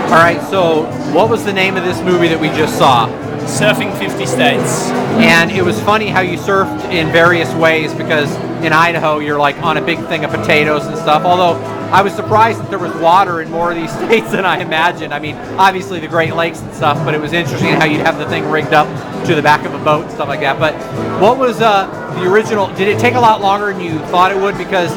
All right, so what was the name of this movie that we just saw? Surfing 50 States. And it was funny how you surfed in various ways, because in Idaho you're like on a big thing of potatoes and stuff, although I was surprised that there was water in more of these states than I imagined. I mean, obviously the Great Lakes and stuff, but it was interesting how you'd have the thing rigged up to the back of a boat and stuff like that. But what was the original? Did it take a lot longer than you thought it would? Because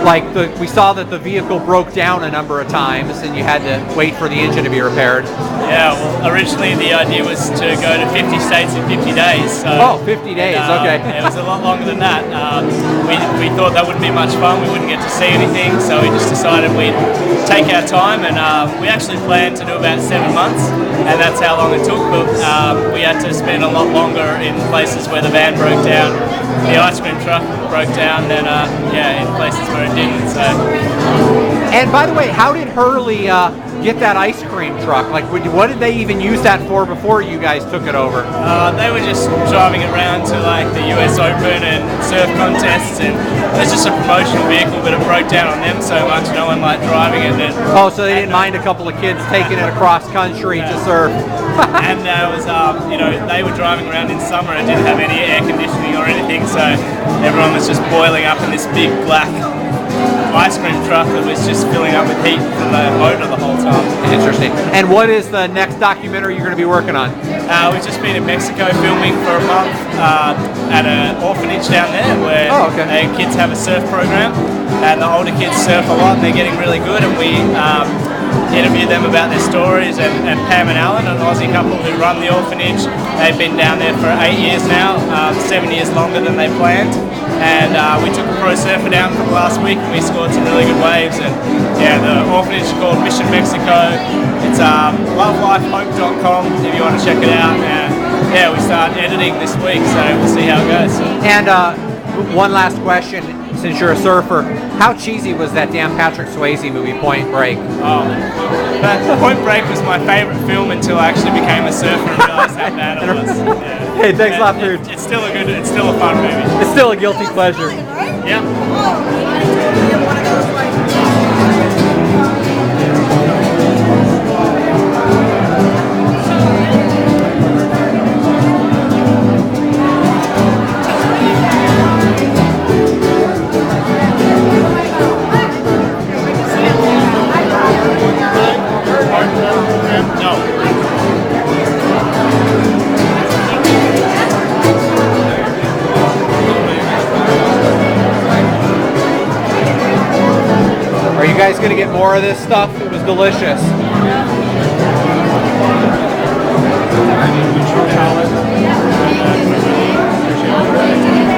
like we saw that the vehicle broke down a number of times and you had to wait for the engine to be repaired. Yeah, well, originally the idea was to go to 50 states in 50 days. So, 50 days, okay. It was a lot longer than that. We thought that wouldn't be much fun. We wouldn't get to see anything, so we just decided we'd take our time, and we actually planned to do about 7 months, and that's how long it took. But we had to spend a lot longer in places where the van broke down, the ice cream truck broke down, than in places where it didn't. So. And by the way, how did Hurley get that ice cream truck? Like, what did they even use that for before you guys took it over? They were just driving it around to like the US Open and surf contests, and it was just a promotional vehicle, but it broke down on them so much no one liked driving it. So they didn't mind a couple of kids taking it across country to surf. And it was, they were driving around in summer. It didn't have any air conditioning or anything, so everyone was just boiling up in this big black ice cream truck that was just filling up with heat from the motor the whole time. Interesting. And what is the next documentary you're going to be working on? We've just been in Mexico filming for a month at an orphanage down there where the kids have a surf program, and the older kids surf a lot and they're getting really good, and we interview them about their stories, and Pam and Alan, an Aussie couple who run the orphanage, they've been down there for 8 years now, 7 years longer than they planned, and we took a pro surfer down from last week and we scored some really good waves, and the orphanage is called Mission Mexico. It's lovelifehope.com if you want to check it out, and we start editing this week, so we'll see how it goes. And one last question, since you're a surfer, how cheesy was that damn Patrick Swayze movie, Point Break? Point Break was my favorite film until I actually became a surfer and realized how bad it was. Yeah. Hey, thanks a lot for it's still a fun movie. It's still a guilty pleasure. Yeah. Are you guys going to get more of this stuff? It was delicious. I need to